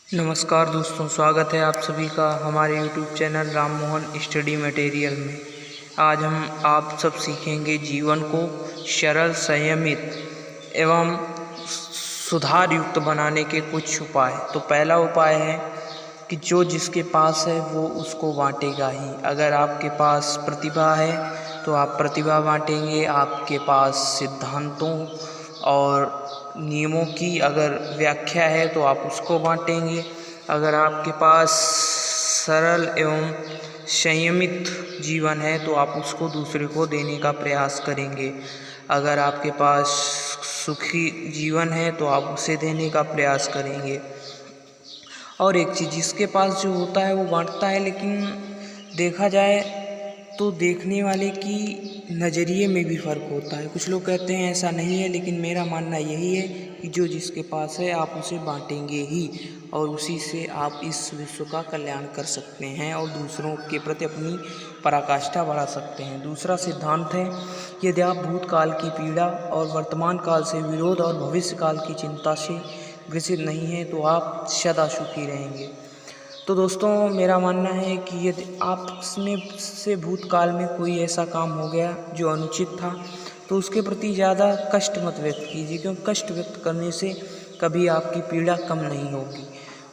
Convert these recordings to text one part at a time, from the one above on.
नमस्कार दोस्तों, स्वागत है आप सभी का हमारे YouTube channel Ram Mohan study material में। आज हम आप सब सीखेंगे जीवन को सरल, संयमित एवं सुधार युक्त बनाने के कुछ उपाय। तो पहला उपाय है कि जो जिसके पास है वो उसको बांटेगा ही। अगर आपके पास प्रतिभा है तो आप प्रतिभा बांटेंगे। आपके पास सिद्धांतों और नियमों की अगर व्याख्या है तो आप उसको बांटेंगे। अगर आपके पास सरल एवं संयमित जीवन है तो आप उसको दूसरे को देने का प्रयास करेंगे। अगर आपके पास सुखी जीवन है तो आप उसे देने का प्रयास करेंगे। और एक चीज़, जिसके पास जो होता है वो बांटता है, लेकिन देखा जाए तो देखने वाले की नज़रिए में भी फ़र्क होता है। कुछ लोग कहते हैं ऐसा नहीं है, लेकिन मेरा मानना यही है कि जो जिसके पास है आप उसे बांटेंगे ही, और उसी से आप इस विश्व का कल्याण कर सकते हैं और दूसरों के प्रति अपनी पराकाष्ठा बढ़ा सकते हैं। दूसरा सिद्धांत है, यदि आप भूतकाल की पीड़ा और वर्तमान काल से विरोध और भविष्य काल की चिंता से ग्रसित नहीं है तो आप सदा सुखी रहेंगे। तो दोस्तों, मेरा मानना है कि यदि आप में से भूतकाल में कोई ऐसा काम हो गया जो अनुचित था तो उसके प्रति ज़्यादा कष्ट मत व्यक्त कीजिए, क्योंकि कष्ट व्यक्त करने से कभी आपकी पीड़ा कम नहीं होगी।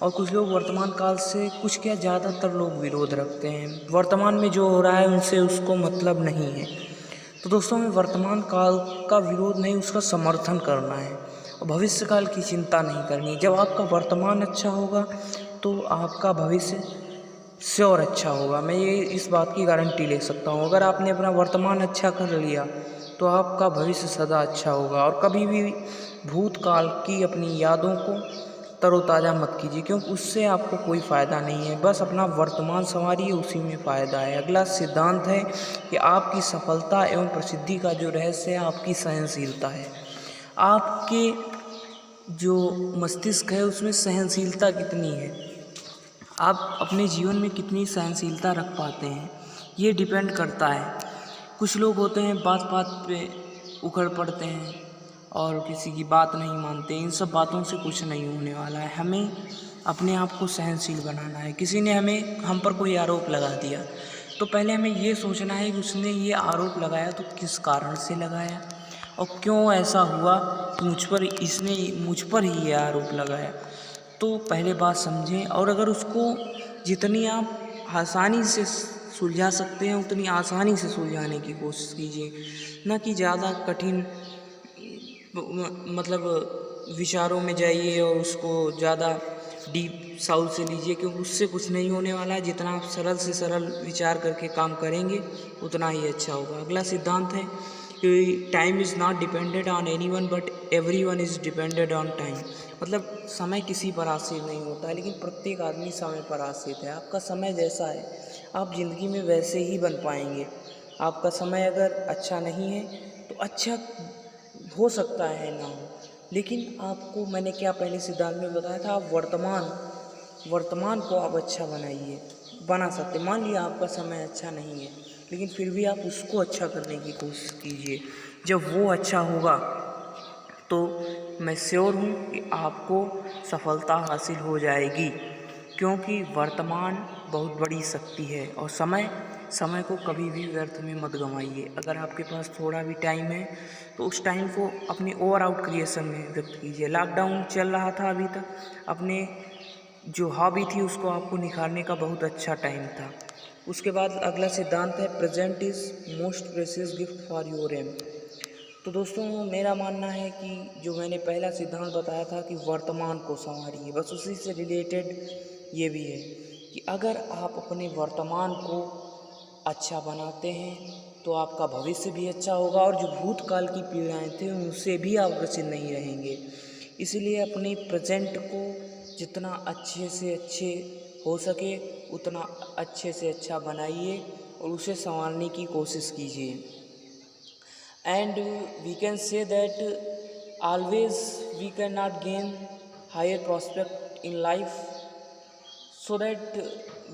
और कुछ लोग वर्तमान काल से, कुछ क्या ज़्यादातर लोग विरोध रखते हैं। वर्तमान में जो हो रहा है उनसे उसको मतलब नहीं है। तो दोस्तों, हमें वर्तमान काल का विरोध नहीं, उसका समर्थन करना है और भविष्य काल की चिंता नहीं करनी। जब आपका वर्तमान अच्छा होगा तो आपका भविष्य श्योर अच्छा होगा। मैं ये इस बात की गारंटी ले सकता हूँ। अगर आपने अपना वर्तमान अच्छा कर लिया तो आपका भविष्य सदा अच्छा होगा। और कभी भी भूतकाल की अपनी यादों को तरोताज़ा मत कीजिए, क्योंकि उससे आपको कोई फ़ायदा नहीं है। बस अपना वर्तमान संवारिए, उसी में फ़ायदा है। अगला सिद्धांत है कि आपकी सफलता एवं प्रसिद्धि का जो रहस्य है आपकी सहनशीलता है। आपके जो मस्तिष्क है उसमें सहनशीलता कितनी है, आप अपने जीवन में कितनी सहनशीलता रख पाते हैं, ये डिपेंड करता है। कुछ लोग होते हैं बात बात पे उखड़ पड़ते हैं और किसी की बात नहीं मानते। इन सब बातों से कुछ नहीं होने वाला है। हमें अपने आप को सहनशील बनाना है। किसी ने हम पर कोई आरोप लगा दिया तो पहले हमें ये सोचना है कि उसने ये आरोप लगाया तो किस कारण से लगाया और क्यों ऐसा हुआ कि मुझ पर ही ये आरोप लगाया। तो पहले बात समझें, और अगर उसको जितनी आप आसानी से सुलझा सकते हैं उतनी आसानी से सुलझाने की कोशिश कीजिए, ना कि ज़्यादा कठिन मतलब विचारों में जाइए और उसको ज़्यादा डीप साउथ से लीजिए, क्योंकि उससे कुछ नहीं होने वाला है। जितना आप सरल से सरल विचार करके काम करेंगे उतना ही अच्छा होगा। अगला सिद्धांत है कि time is not depended on anyone but everyone is depended on time. मतलब समय किसी पर आश्रित नहीं होता है, लेकिन प्रत्येक आदमी समय पर आश्रित है। आपका समय जैसा है आप ज़िंदगी में वैसे ही बन पाएंगे। आपका समय अगर अच्छा नहीं है तो अच्छा हो सकता है ना हो, लेकिन आपको मैंने क्या पहले सिद्धांत में बताया था, आप वर्तमान को आप अच्छा बना सकते। मान लिया आपका समय अच्छा नहीं है, लेकिन फिर भी आप उसको अच्छा करने की कोशिश कीजिए। जब वो अच्छा होगा तो मैं श्योर हूँ कि आपको सफलता हासिल हो जाएगी, क्योंकि वर्तमान बहुत बड़ी शक्ति है। और समय को कभी भी व्यर्थ में मत गंवाइए। अगर आपके पास थोड़ा भी टाइम है तो उस टाइम को अपनी ओवर आउट क्रिएशन में व्यक्त कीजिए। लॉकडाउन चल रहा था अभी तक, अपने जो हॉबी थी उसको आपको निखारने का बहुत अच्छा टाइम था। उसके बाद अगला सिद्धांत है, present is most precious gift for your um. तो दोस्तों, मेरा मानना है कि जो मैंने पहला सिद्धांत बताया था कि वर्तमान को संवारिए, बस उसी से रिलेटेड ये भी है कि अगर आप अपने वर्तमान को अच्छा बनाते हैं तो आपका भविष्य भी अच्छा होगा, और जो भूतकाल की पीड़ाएं थे उनसे भी आप ग्रसित नहीं रहेंगे। इसलिए अपने प्रेजेंट को जितना अच्छे से अच्छे हो सके उतना अच्छे से अच्छा बनाइए और उसे संवारने की कोशिश कीजिए। And we can say that always we cannot gain higher prospect in life, so that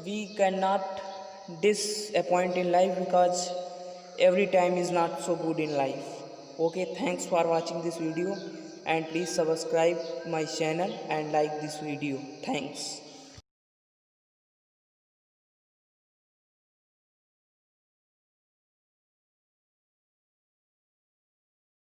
we cannot disappoint in life, because every time is not so good in life. Okay, thanks for watching this video. and please subscribe my channel and like this video. Thanks.